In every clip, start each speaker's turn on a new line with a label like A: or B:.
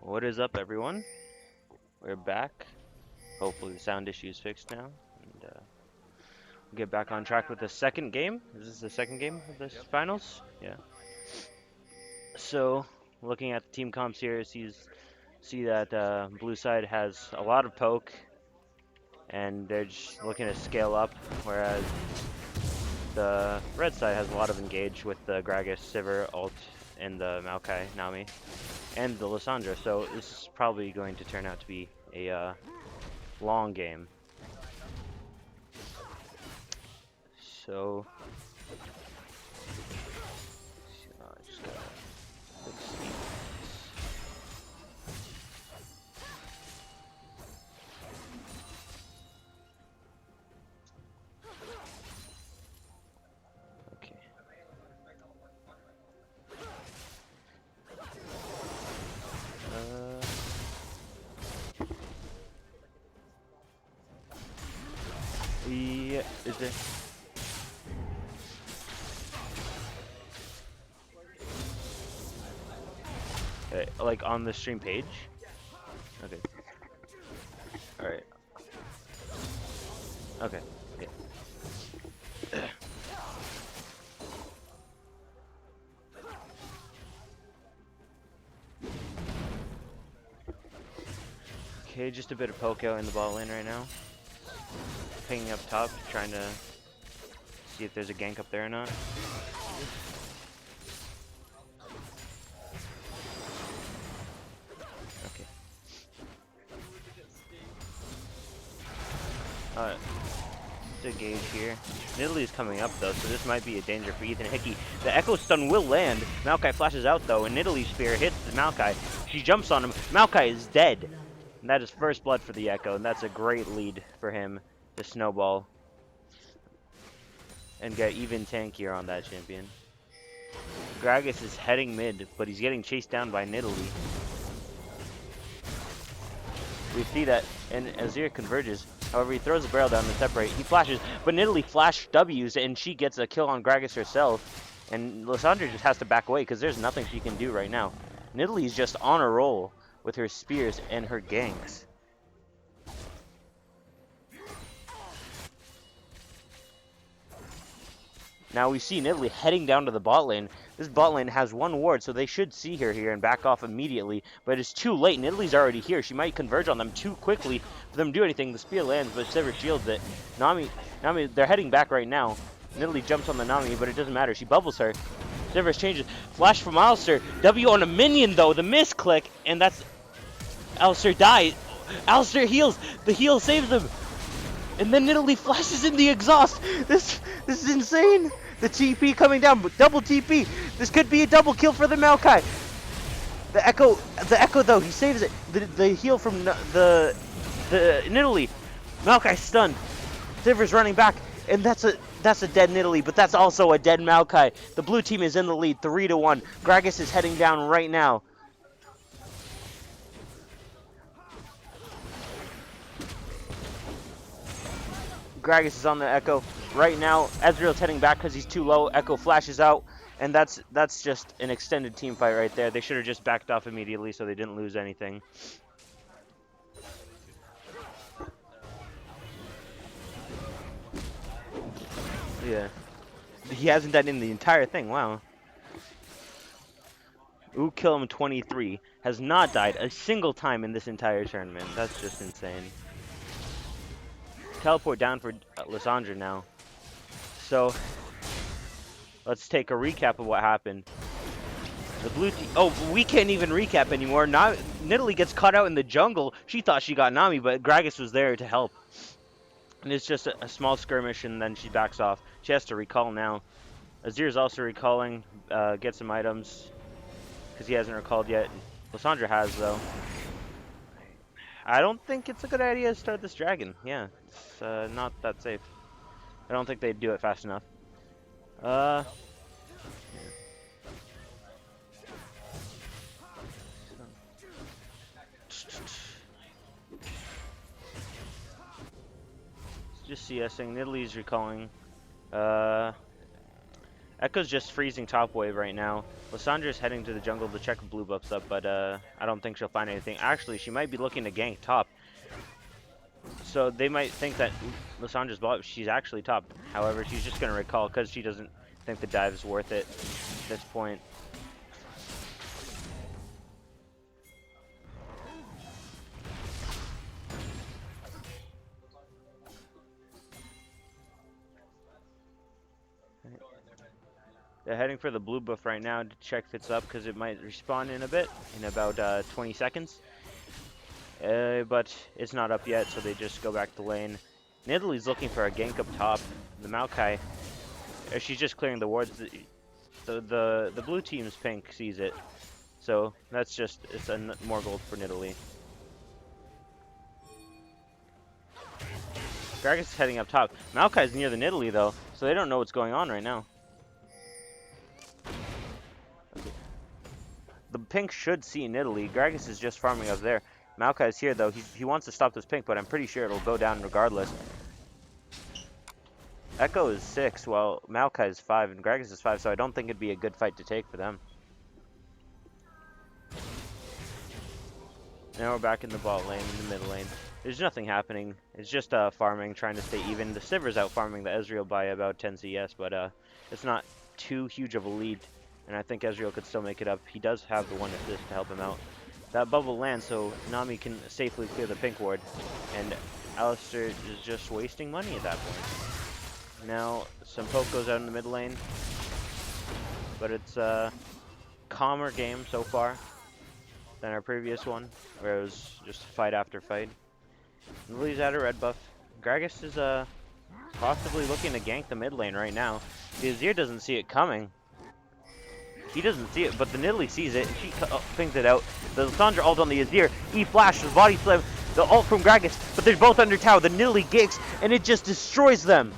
A: What is up, everyone? We're back. Hopefully the sound issue is fixed now, and we'll get back on track with the second game. Is this the second game of this finals? Yeah. So, looking at the team comps here, see that blue side has a lot of poke, and they're just looking to scale up, whereas the red side has a lot of engage with the Gragas, Sivir, ult, and the Maokai, Nami, and the Lissandra. So this is probably going to turn out to be a long game. So, just gotta fix these. Okay. Yeah, is it? Like on the stream page? Okay. Alright. Okay. Yeah. Okay, just a bit of poke out in the bot lane right now. Pinging up top, trying to see if there's a gank up there or not. Okay. To gauge here. Nidalee coming up though, so this might be a danger for Ethan Hickey. The Echo Stun will land. Maokai flashes out though, and Nidalee's spear hits the Maokai. She jumps on him. Maokai is dead. And that is first blood for the Echo, and that's a great lead for him to snowball and get even tankier on that champion. Gragas is heading mid, but he's getting chased down by Nidalee. We see that, and Azir converges. However, he throws the barrel down to separate. He flashes, but Nidalee flash W's, and she gets a kill on Gragas herself. And Lissandra just has to back away, because there's nothing she can do right now. Nidalee's just on a roll with her spears and her ganks. Now we see Nidalee heading down to the bot lane. This bot lane has one ward, so they should see her here and back off immediately. But it's too late. Nidalee's already here. She might converge on them too quickly for them to do anything. The spear lands, but Sivir shields it. Nami, they're heading back right now. Nidalee jumps on the Nami, but it doesn't matter. She bubbles her. Sivir changes. Flash from Alistair. W on a minion, though. The misclick, and that's... Alistair dies. Alistair heals. The heal saves him. And then Nidalee flashes in the exhaust. This is insane. The TP coming down, double TP. This could be a double kill for the Maokai. The Echo though, he saves it. The heal from the Nidalee. Maokai stunned. Sivir's running back, and that's a dead Nidalee, but that's also a dead Maokai. The blue team is in the lead, 3-1. Gragas is heading down right now. Gragas is on the Echo right now. Ezreal's heading back because he's too low. Echo flashes out, and that's just an extended team fight right there. They should have just backed off immediately so they didn't lose anything. Yeah. He hasn't done in the entire thing. Wow. Ooh, kill him 23. Has not died a single time in this entire tournament. That's just insane. Teleport down for Lissandra now. So, let's take a recap of what happened. The blue team... Oh, we can't even recap anymore. Now, Nidalee gets caught out in the jungle. She thought she got Nami, but Gragas was there to help. And it's just a small skirmish, and then she backs off. She has to recall now. Azir's also recalling, get some items, because he hasn't recalled yet. Lissandra has, though. I don't think it's a good idea to start this dragon. Yeah, it's not that safe. I don't think they'd do it fast enough. Yeah. Just CSing. Nidalee's recalling. Echo's just freezing top wave right now. Lissandra's heading to the jungle to check blue buffs up, but I don't think she'll find anything. Actually, she might be looking to gank top. So they might think that Lissandra's bot, she's actually top. However, she's just going to recall because she doesn't think the dive is worth it at this point. They're heading for the blue buff right now to check if it's up because it might respawn in a bit, in about 20 seconds. But it's not up yet, so they just go back to lane. Nidalee's looking for a gank up top. The Maokai, she's just clearing the wards. The blue team's pink sees it, so that's just more gold for Nidalee. Gragas is heading up top. Maokai's near the Nidalee though, so they don't know what's going on right now. The pink should see Nidalee. Gragas is just farming up there. Maokai's here though. He wants to stop this pink, but I'm pretty sure it'll go down regardless. Echo is 6, while Maokai is 5, and Gragas is 5, so I don't think it'd be a good fight to take for them. Now we're back in the bot lane, in the mid lane. There's nothing happening. It's just farming, trying to stay even. The Sivir's out farming the Ezreal by about 10 CS, but it's not too huge of a lead, and I think Ezreal could still make it up. He does have the 1 assist to help him out. That bubble lands, so Nami can safely clear the pink ward, and Alistar is just wasting money at that point. Now, some poke goes out in the mid lane, but it's a calmer game so far than our previous one, where it was just fight after fight. Nidalee's at a red buff. Gragas is possibly looking to gank the mid lane right now. The Azir doesn't see it coming. He doesn't see it, but the Nidalee sees it, and she pings it out. The Lissandra ult on the Azir. E-flash, the body slam, the ult from Gragas, but they're both under tower. The Nidalee ganks, and it just destroys them.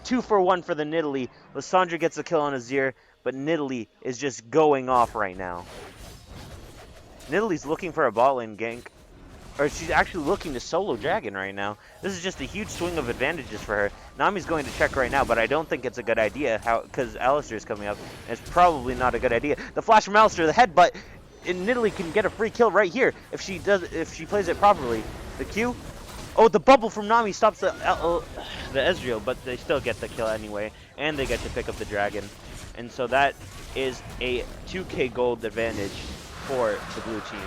A: 2 for 1 for the Nidalee. Lissandra gets a kill on Azir, but Nidalee is just going off right now. Nidalee's looking for a bot lane gank, or she's actually looking to solo Dragon right now. This is just a huge swing of advantages for her. Nami's going to check right now, but I don't think it's a good idea because Alistar is coming up, and it's probably not a good idea. The flash from Alistar, the headbutt, and Nidalee can get a free kill right here if she plays it properly. The Q. Oh, the bubble from Nami stops the Ezreal, but they still get the kill anyway, and they get to pick up the dragon. And so that is a 2k gold advantage for the blue team.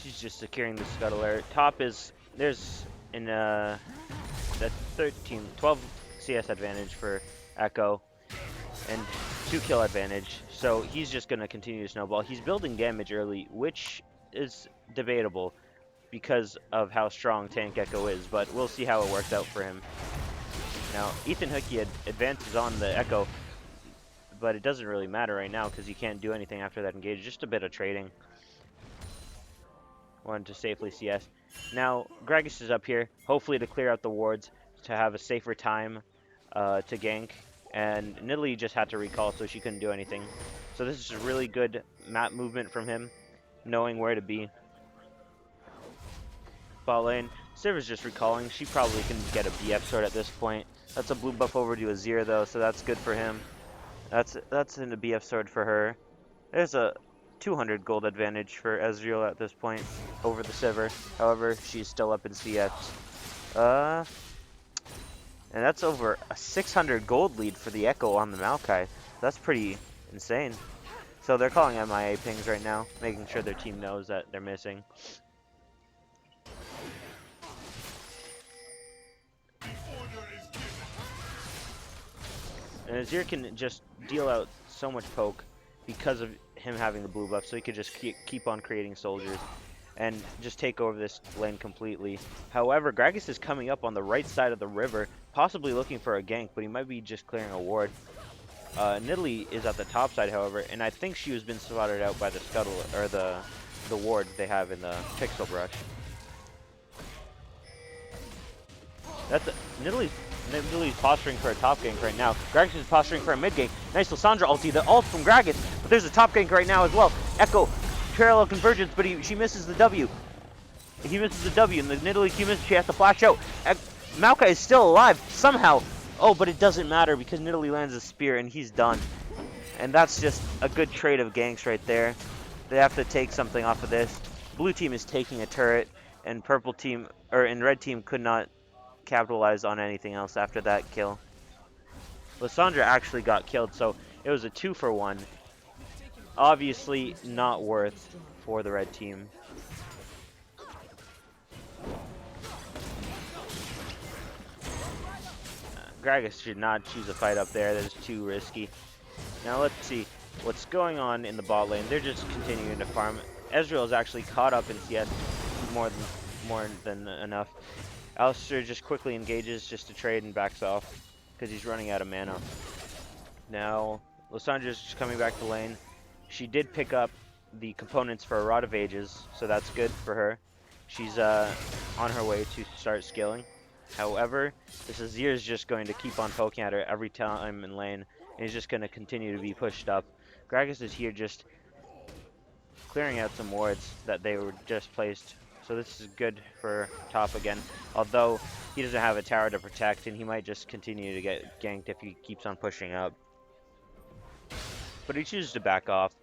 A: She's just securing the scuttler. Top is, there's in the 12 CS advantage for Echo, and 2 kill advantage. So he's just going to continue to snowball. He's building damage early, which is debatable because of how strong Tank Echo is, but we'll see how it works out for him. Now, Ethan Hookie advances on the Echo, but it doesn't really matter right now because he can't do anything after that engage. Just a bit of trading. Wanted to safely CS. Now, Gragas is up here, hopefully to clear out the wards to have a safer time to gank. And Nidalee just had to recall, so she couldn't do anything. So this is really good map movement from him, knowing where to be. Bot lane, Sivir's just recalling. She probably can get a BF sword at this point. That's a blue buff over to Azir though, so that's good for him. That's in a BF sword for her. There's a 200 gold advantage for Ezreal at this point over the Sivir. However, she's still up in CS. And that's over a 600 gold lead for the Echo on the Maokai. That's pretty insane. So they're calling MIA pings right now, making sure their team knows that they're missing. And Azir can just deal out so much poke because of him having the blue buff, so he could just keep on creating soldiers and just take over this lane completely. However, Gragas is coming up on the right side of the river, possibly looking for a gank, but he might be just clearing a ward. Nidalee is at the top side, however, and I think she has been spotted out by the scuttle, or the ward they have in the pixel brush. Nidalee's posturing for a top gank right now. Gragas is posturing for a mid gank. Nice Lissandra ulti, the ult from Gragas, but there's a top gank right now as well. Echo, parallel convergence, but she misses the W. He misses the W, and the Nidalee Q misses. She has to flash out. Maokai is still alive somehow. Oh, but it doesn't matter because Nidalee lands a spear, and he's done. And that's just a good trade of ganks right there. They have to take something off of this. Blue team is taking a turret, and purple team, and red team could not capitalize on anything else after that kill. Lysandra actually got killed, so it was a 2-for-1. Obviously not worth for the red team. Gragas should not choose a fight up there. That is too risky. Now let's see what's going on in the bot lane. They're just continuing to farm. Ezreal is actually caught up in CS more than enough. Alistair just quickly engages just to trade and backs off because he's running out of mana. Now Lysandra's just coming back to lane. She did pick up the components for a Rod of Ages, so that's good for her. She's on her way to start scaling. However, this Azir is just going to keep on poking at her every time in lane, and he's just going to continue to be pushed up. Gragas is here just clearing out some wards that they were just placed. So this is good for top again, although he doesn't have a tower to protect, and he might just continue to get ganked if he keeps on pushing up. But he chooses to back off.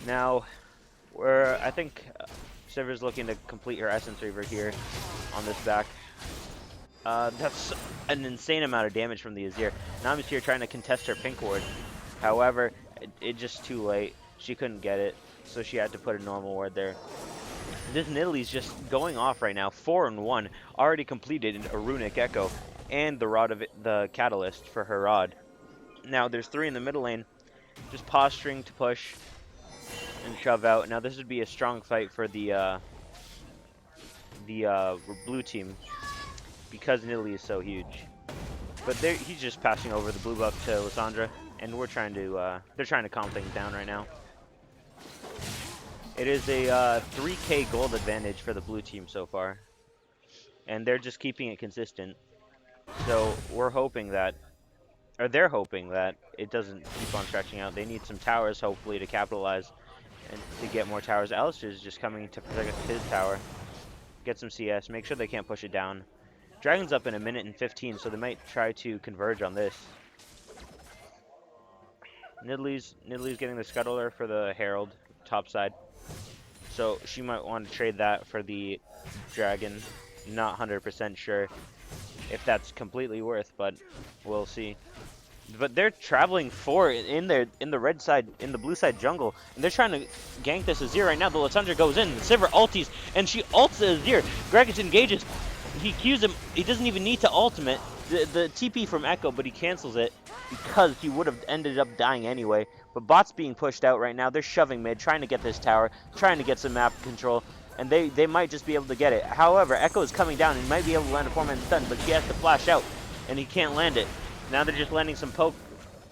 A: Now, I think Sivir's looking to complete her Essence Reaver here on this back. That's an insane amount of damage from the Azir. Nami's here trying to contest her pink ward. However, it just too late. She couldn't get it, so she had to put a normal ward there. This Nidalee's just going off right now. 4-1, already completed a Runic Echo and the Catalyst for her Rod. Now there's 3 in the middle lane, just posturing to push and shove out. Now this would be a strong fight for the blue team because Nidalee is so huge. But he's just passing over the blue buff to Lysandra, and they're trying to calm things down right now. It is a 3k gold advantage for the blue team so far, and they're just keeping it consistent. So we're hoping that, or they're hoping that it doesn't keep on stretching out. They need some towers, hopefully, to capitalize and to get more towers. Alistair's just coming to protect his tower, get some CS, make sure they can't push it down. Dragon's up in 1 minute and 15, so they might try to converge on this. Nidalee's getting the Scuttler for the Herald, top side. So she might want to trade that for the Dragon. Not 100% sure if that's completely worth, but we'll see. But they're traveling 4 in the red side, in the blue side jungle, and they're trying to gank this Azir right now. The Lysandra goes in, the Sivir ulties, and she ults the Azir. Gragas engages. He Qs him. He doesn't even need to ultimate the TP from Echo, but he cancels it because he would have ended up dying anyway. But bot's being pushed out right now. They're shoving mid, trying to get this tower, trying to get some map control, and they might just be able to get it. However, Echo is coming down and might be able to land a 4-man stun, but she has to flash out, and he can't land it. Now they're just landing some poke,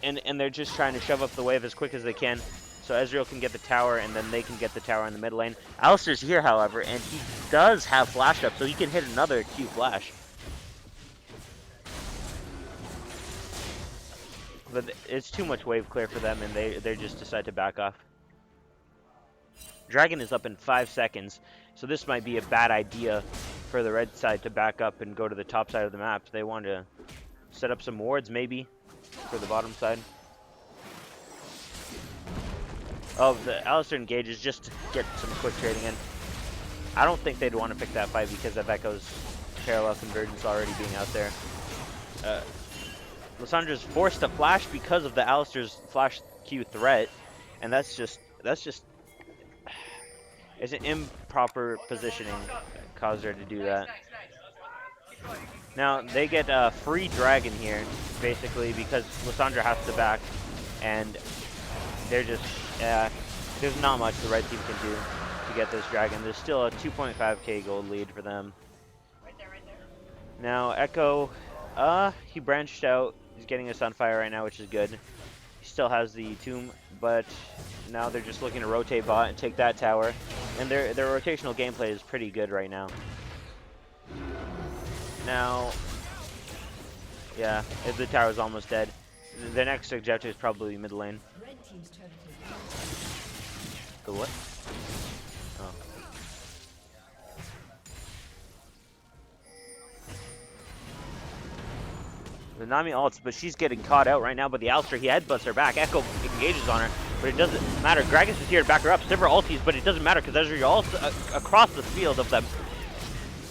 A: and they're just trying to shove up the wave as quick as they can, so Ezreal can get the tower, and then they can get the tower in the mid lane. Alistair's here, however, and he does have flash up, so he can hit another Q flash. But it's too much wave clear for them, and they just decide to back off. Dragon is up in 5 seconds, so this might be a bad idea for the red side to back up and go to the top side of the map. They want to set up some wards, maybe, for the bottom side. Oh, the Alistair engages just to get some quick trading in. I don't think they'd want to pick that fight because of Echo's parallel convergence already being out there. Lysandra's forced to flash because of the Alistair's flash Q threat, and that's just it's an improper positioning that caused her to do that. Now they get a free dragon here, basically, because Lysandra has to back, and they're just there's not much the red team can do to get this dragon. There's still a 2.5k gold lead for them. Now Echo, he branched out. He's getting a Sunfire right now, which is good. He still has the Tomb, but now they're just looking to rotate bot and take that tower. And their rotational gameplay is pretty good right now. Now, yeah, the tower's almost dead. The next objective is probably mid lane. The what? Oh. The Nami ults, but she's getting caught out right now. But the Alistair, he headbutts her back. Echo engages on her, but it doesn't matter. Gragas is here to back her up. Sivir ulties, but it doesn't matter because Ezreal ults across the field of them.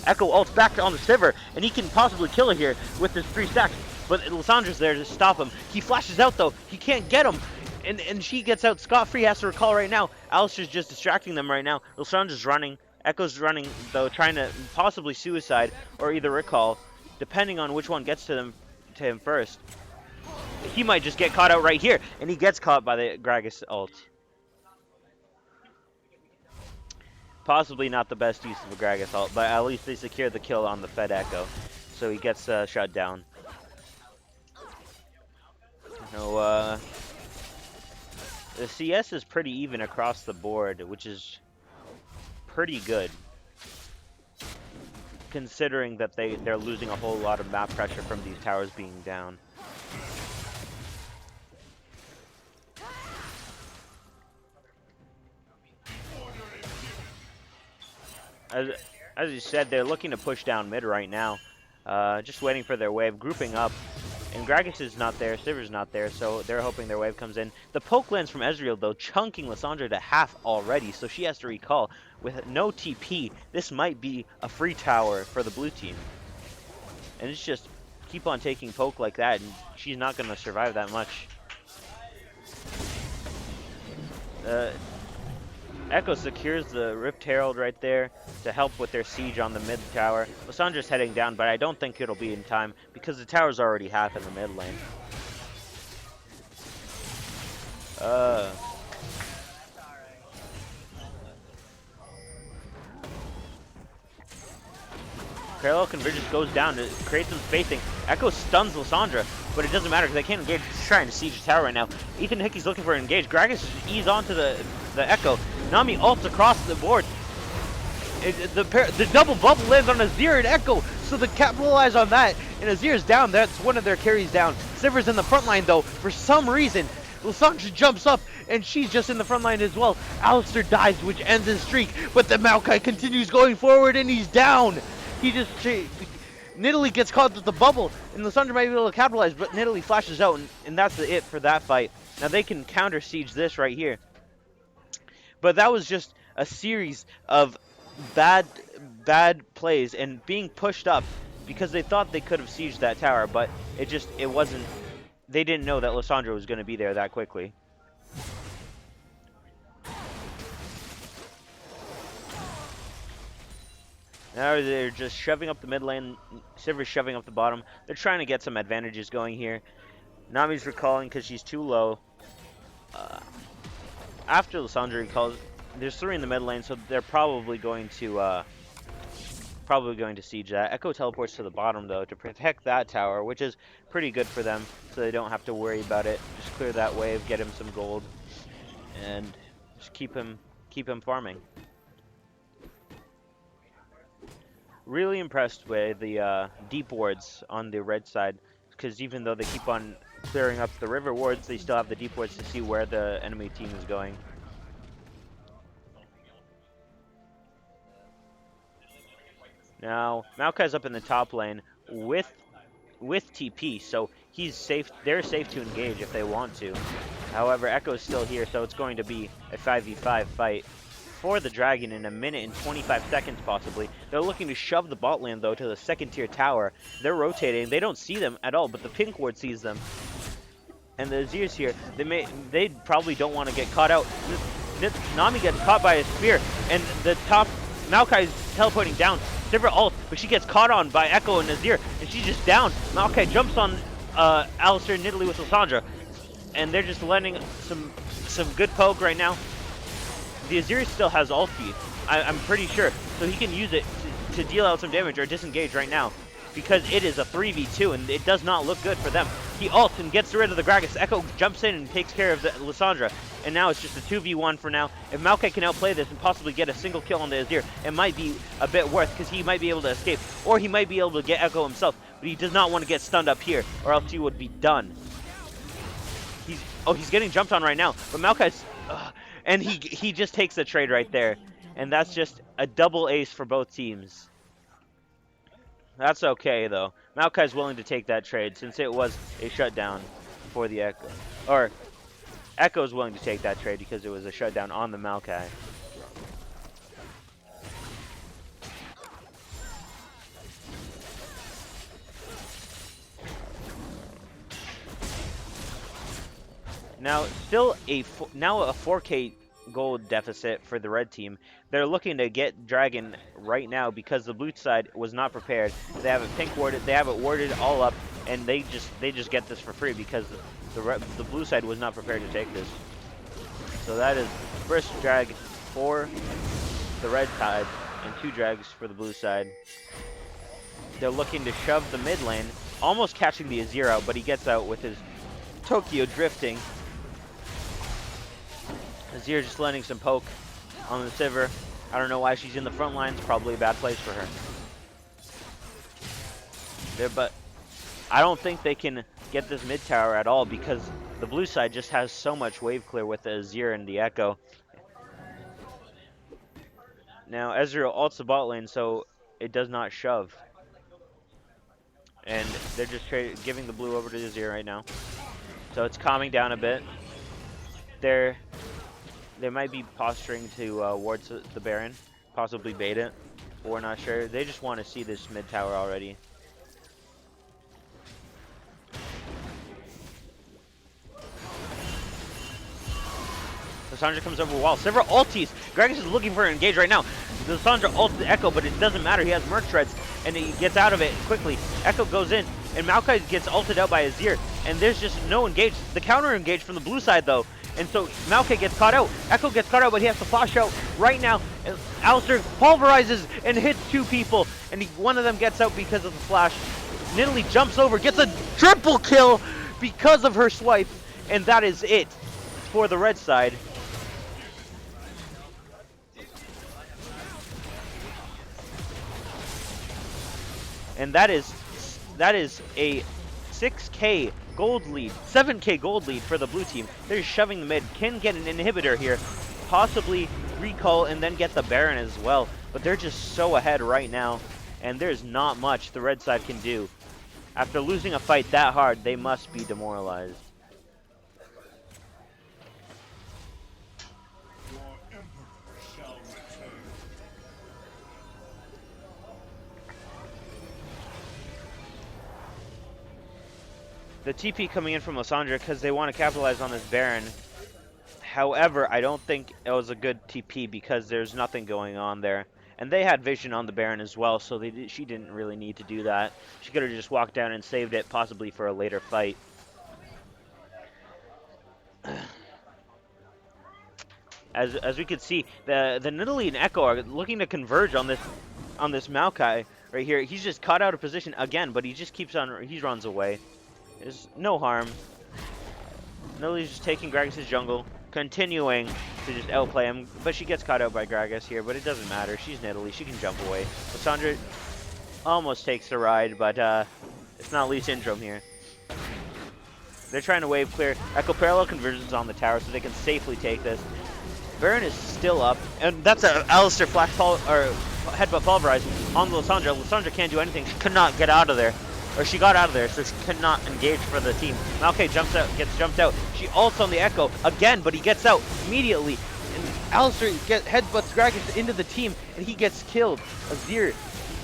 A: Echo ults back on the Sivir, and he can possibly kill her here with his 3 stacks. But Lissandra's there to stop him. He flashes out though. He can't get him. And she gets out scot-free, has to recall right now. Alistair's just distracting them right now. Lissandra's running. Echo's running, though, trying to possibly suicide or either recall, depending on which one gets to him first. He might just get caught out right here, and he gets caught by the Gragas ult. Possibly not the best use of a Gragas ult, but at least they secure the kill on the Fed Echo, so he gets shut down. No, the CS is pretty even across the board, which is pretty good, considering that they're losing a whole lot of map pressure from these towers being down. As you said, they're looking to push down mid right now, just waiting for their wave, grouping up. And Gragas is not there, Sivir's not there, so they're hoping their wave comes in. The poke lands from Ezreal, though, chunking Lissandra to half already, so she has to recall. With no TP, this might be a free tower for the blue team. And it's just keep on taking poke like that, and she's not going to survive that much. Echo secures the Rift Herald right there to help with their siege on the mid tower. Lissandra's heading down, but I don't think it'll be in time because the tower's already half in the mid lane. Parallel Convergence goes down to create some spacing. Echo stuns Lissandra, but it doesn't matter because they can't engage. He's trying to siege the tower right now. Ethan Hickey's looking for an engage. Gragas ease onto the Echo. Nami ults across the board. The double bubble lands on Azir and Echo, so they capitalize on that. And Azir's down. That's one of their carries down. Sivir's in the front line though. For some reason, Lissandra jumps up and she's just in the front line as well. Alistair dies, which ends his streak, but the Maokai continues going forward and he's down. He just Nidalee gets caught with the bubble, and Lissandra might be able to capitalize, but Nidalee flashes out, and that's it for that fight. Now they can counter siege this right here. But that was just a series of bad plays and being pushed up because they thought they could have sieged that tower, but it wasn't. They didn't know that Lissandra was going to be there that quickly. Now they're just shoving up the mid lane. Sivir's shoving up the bottom. They're trying to get some advantages going here. Nami's recalling because she's too low. After Lissandra recalls, there's 3 in the mid lane, so they're probably going to siege that. Echo teleports to the bottom though to protect that tower, which is pretty good for them, so they don't have to worry about it. Just clear that wave, get him some gold, and just keep him farming. Really impressed with the deep wards on the red side, because even though they keep on clearing up the river wards, they still have the deep wards to see where the enemy team is going. Now Maokai's up in the top lane with TP, so he's safe. They're safe to engage if they want to. However, Echo's still here, so it's going to be a 5v5 fight for the Dragon in a minute and 25 seconds possibly. They're looking to shove the bot lane though to the second tier tower. They're rotating. They don't see them at all, but the pink ward sees them. And the Azir's here. They probably don't want to get caught out. Nami gets caught by a spear, and the top Maokai's teleporting down. Sivir ult, but she gets caught on by Echo and Azir, and she's just down. Maokai jumps on Alistair and Nidalee with Lissandra, and they're just landing some good poke right now. The Azir still has ulti, I'm pretty sure, so he can use it to deal out some damage or disengage right now, because it is a 3v2 and it does not look good for them. He ults and gets rid of the Gragas. Echo jumps in and takes care of the Lissandra, and now it's just a 2v1 for now. If Maokai can outplay this and possibly get a single kill on the Azir, it might be a bit worth, because he might be able to escape, or he might be able to get Echo himself, but he does not want to get stunned up here, or else he would be done. He's getting jumped on right now, but Maokai's... and he just takes the trade right there. And that's just a double ace for both teams. That's okay, though. Maokai's willing to take that trade since it was a shutdown for the Echo. Or Echo's willing to take that trade because it was a shutdown on the Maokai. Now, still a 4K gold deficit for the red team. They're looking to get Dragon right now because the blue side was not prepared. They have it pink warded, they have it warded all up, and they just get this for free because the blue side was not prepared to take this. So that is first drag for the red side and 2 drags for the blue side. They're looking to shove the mid lane, almost catching the Azir out, but he gets out with his Tokyo drifting. Azir just letting some poke on the Sivir. I don't know why she's in the front lines. Probably a bad place for her. But I don't think they can get this mid tower at all because the blue side just has so much wave clear with the Azir and the Echo. Now Ezreal ults the bot lane, so it does not shove. And they're just giving the blue over to Azir right now. So it's calming down a bit. They might be posturing to ward the Baron, possibly bait it. We're not sure. They just want to see this mid tower already. Lissandra comes over wall. Sivir ulties. Gragas is looking for an engage right now. Lissandra ults the Echo, but it doesn't matter. He has Merc Shreds, and he gets out of it quickly. Echo goes in, and Maokai gets ulted out by Azir, and there's just no engage. The counter engage from the blue side, though. And so Maokai gets caught out. Echo gets caught out, but he has to flash out right now. And Alistar pulverizes and hits 2 people, and one of them gets out because of the flash. Nidalee jumps over, gets a triple kill because of her swipe, and that is it for the red side. And that is a 6K gold lead, 7K gold lead for the blue team. They're shoving the mid. Can get an inhibitor here, possibly recall and then get the Baron as well. But they're just so ahead right now, and there's not much the red side can do. After losing a fight that hard, they must be demoralized. The TP coming in from Lissandra because they want to capitalize on this Baron. However, I don't think it was a good TP because there's nothing going on there. And they had vision on the Baron as well, so she didn't really need to do that. She could have just walked down and saved it, possibly for a later fight. As we could see, the Nidalee and Echo are looking to converge on this Maokai right here. He's just caught out of position again, but he just keeps on. He runs away. There's no harm. Nidalee's just taking Gragas' jungle, continuing to just outplay him, but she gets caught out by Gragas here, but it doesn't matter. She's Nidalee. She can jump away. Lissandra almost takes the ride, but it's not Lee Syndrome here. They're trying to wave clear. Echo parallel conversions on the tower so they can safely take this. Baron is still up, and that's a Alistar flash headbutt pulverize on Lissandra. Lissandra can't do anything. She could not get out of there. Or she got out of there, so she could not engage for the team. Maokai jumps out, gets jumped out. She ults on the Echo again, but he gets out immediately. And Alistar headbutts Gragas into the team, and he gets killed. Azir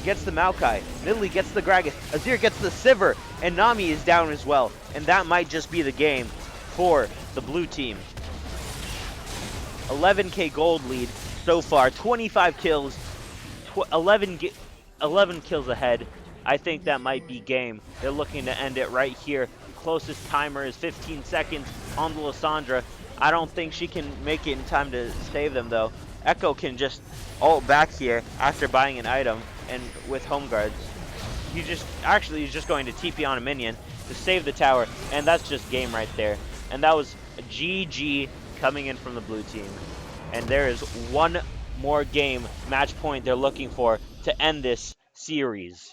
A: gets the Maokai. Nidalee gets the Gragas. Azir gets the Sivir, and Nami is down as well. And that might just be the game for the blue team. 11K gold lead so far. 25 kills. 11 kills ahead. I think that might be game. They're looking to end it right here. Closest timer is 15 seconds on the Lissandra. I don't think she can make it in time to save them, though. Echo can just ult back here after buying an item and with home guards. He's just going to TP on a minion to save the tower, and that's just game right there. And that was a GG coming in from the blue team. And there is one more game, match point they're looking for to end this series.